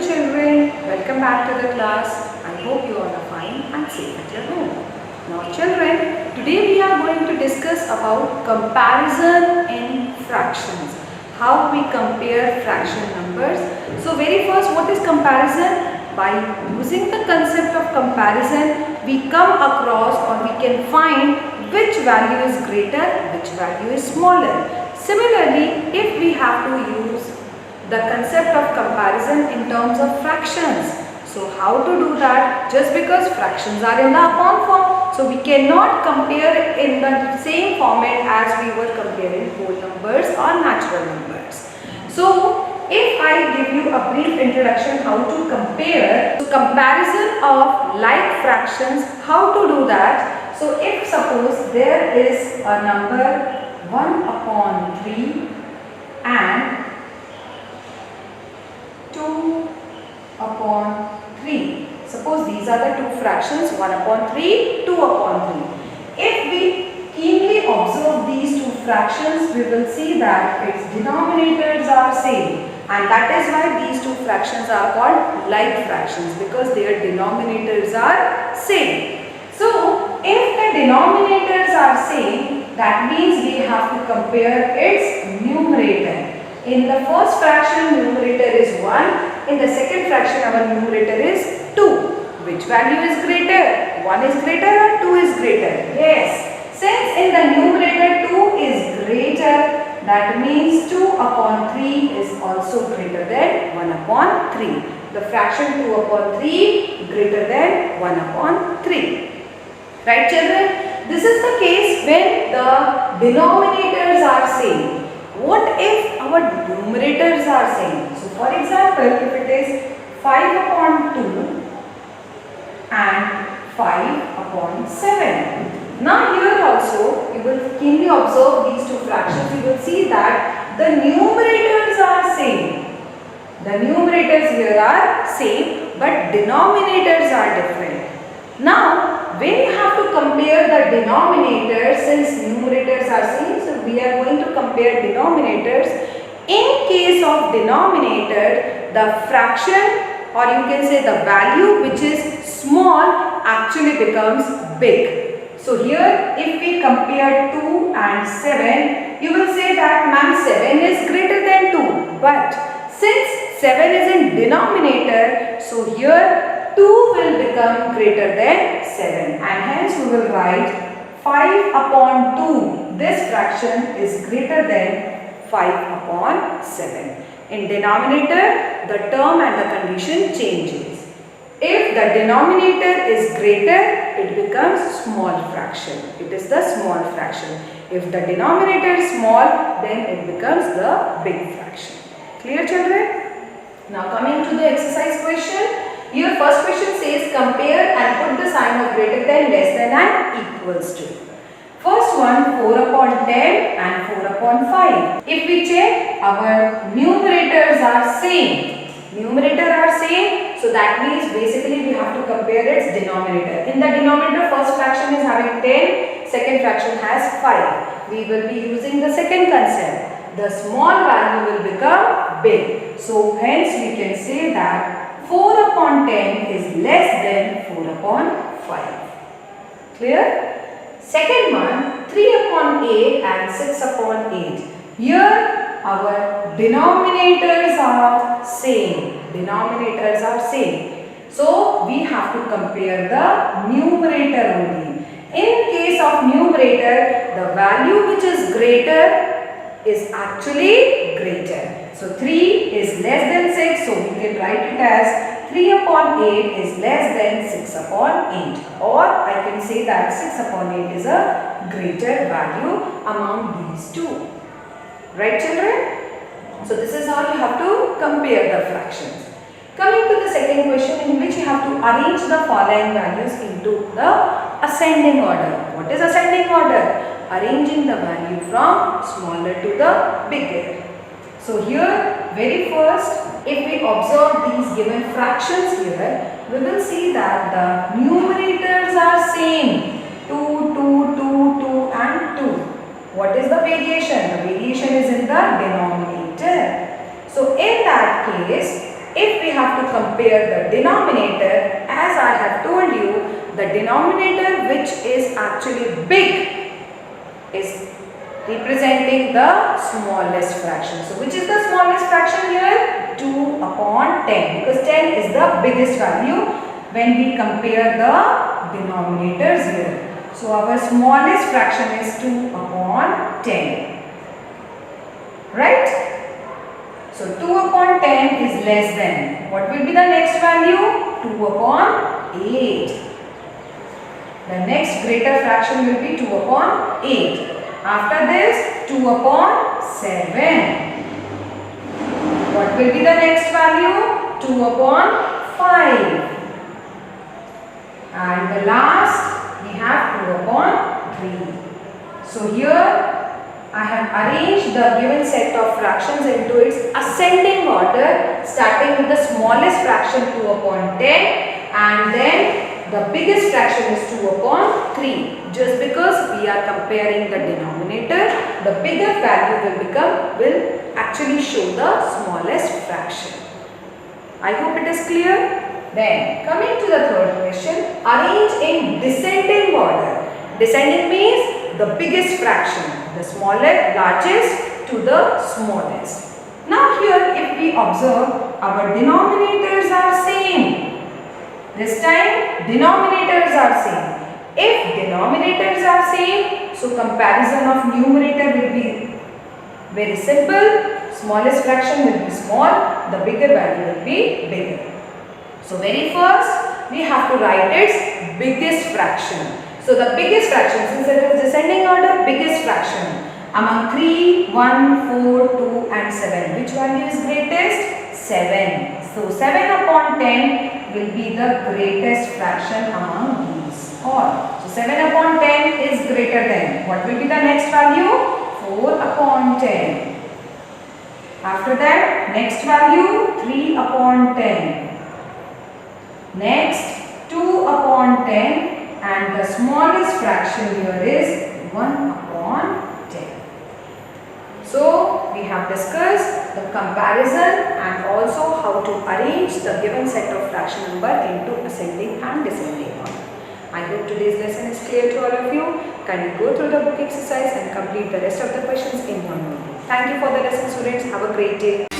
children, welcome back to the class. I hope you all are fine and safe at your home. Now children, today we are going to discuss about comparison in fractions. How we compare fraction numbers. So very first, what is comparison? By using the concept of comparison, we come across or we can find which value is greater, which value is smaller. Similarly, if we have to use the concept of comparison in terms of fractions. So how to do that? Just because fractions are in the upon form, so we cannot compare in the same format as we were comparing whole numbers or natural numbers. So if I give you a brief introduction how to compare, so comparison of like fractions, how to do that? So if suppose there is a number 1 upon 3 and 2 upon 3. Suppose these are the two fractions, 1 upon 3, 2 upon 3. If we keenly observe these two fractions, we will see that its denominators are same. And that is why these two fractions are called like fractions, because their denominators are same. So, if the denominators are same, that means we have to compare its numerator. In the first fraction, numerator is 1. In the second fraction, our numerator is 2. Which value is greater? 1 is greater or 2 is greater? Yes. Since in the numerator 2 is greater, that means 2 upon 3 is also greater than 1 upon 3. The fraction 2 upon 3 greater than 1 upon 3. Right children? This is the case when the denominators are same. What if our numerators are same? So for example, if it is 5 upon 2 and 5 upon 7. Now here also, you will keenly observe these two fractions. You will see that the numerators are same. The numerators here are same, but denominators are different. Now, when you have to compare the denominators, since numerators are same, so we are going to compare denominators. In case of denominator, the fraction or you can say the value which is small actually becomes big. So here if we compare 2 and 7, you will say that ma'am 7 is greater than 2. But since 7 is in denominator, so here 2 will become greater than 7 and hence we will write 5 upon 2. This fraction is greater than 5 upon 7. In denominator, the term and the condition changes. If the denominator is greater, it becomes small fraction. It is the small fraction. If the denominator is small, then it becomes the big fraction. Clear children? Now coming to the exercise question. Your first question says compare and put the sign of greater than, less than and equals to. First one 4 upon 10 and 4 upon 5. If we check, our numerators are same. Numerator are same, so that means basically we have to compare its denominator. In the denominator, first fraction is having 10, second fraction has 5. We will be using the second concept. The small value will become big. So hence we can say that 4 upon 10 is less than 4 upon 5. Clear? Second one, 3 upon 8 and 6 upon 8. Here our denominators are same. Denominators are same. So we have to compare the numerator only. In case of numerator, the value which is greater is actually greater. So 3 is less than 6, so we can write it as 3 upon 8 is less than 6 upon 8, or I can say that 6 upon 8 is a greater value among these two. Right children? So this is how you have to compare the fractions. Coming to the second question, in which you have to arrange the following values into the ascending order. What is ascending order? Arranging the value from smaller to the bigger. So here, very first, if we observe these given fractions here, we will see that the numerators are same. 2, 2, 2, 2 and 2. What is the variation? The variation is in the denominator. So in that case, if we have to compare the denominator, as I have told you, the denominator which is actually big is representing the smallest fraction. So which is the smallest fraction here? 2 upon 10, because 10 is the biggest value when we compare the denominators here. So our smallest fraction is 2 upon 10. Right? So 2 upon 10 is less than. What will be the next value? 2 upon 8. The next greater fraction will be 2 upon 8. After this, 2 upon 7. What will be the next value? 2 upon 5. And the last, we have 2 upon 3. So here, I have arranged the given set of fractions into its ascending order, starting with the smallest fraction 2 upon 10, and then the biggest fraction is 2 upon 3. Just because we are comparing the denominator, the bigger value will actually show the smallest fraction. I hope it is clear. Then coming to the third question, arrange in descending order. Descending means the biggest fraction, the largest to the smallest. Now here if we observe, our denominators are same. This time denominators are same. If denominators are same, so comparison of numerator will be very simple. Smallest fraction will be small, the bigger value will be bigger. So very first we have to write its biggest fraction. So the biggest fraction, since it is descending order, biggest fraction among 3, 1, 4, 2 and 7. Which value is greatest? 7. So 7 upon 10 will be the greatest fraction among these all. So 7 upon 10 is greater than. What will be the next value? 4 upon 10. After that, next value 3 upon 10. Next 2 upon 10. And the smallest fraction here is 1 upon 10. So we have discussed the comparison and also how to arrange the given set of fraction number into ascending and descending order. I hope today's lesson is clear to all of you. Kindly go through the book exercise and complete the rest of the questions in one minute. Thank you for the lesson, students. Have a great day.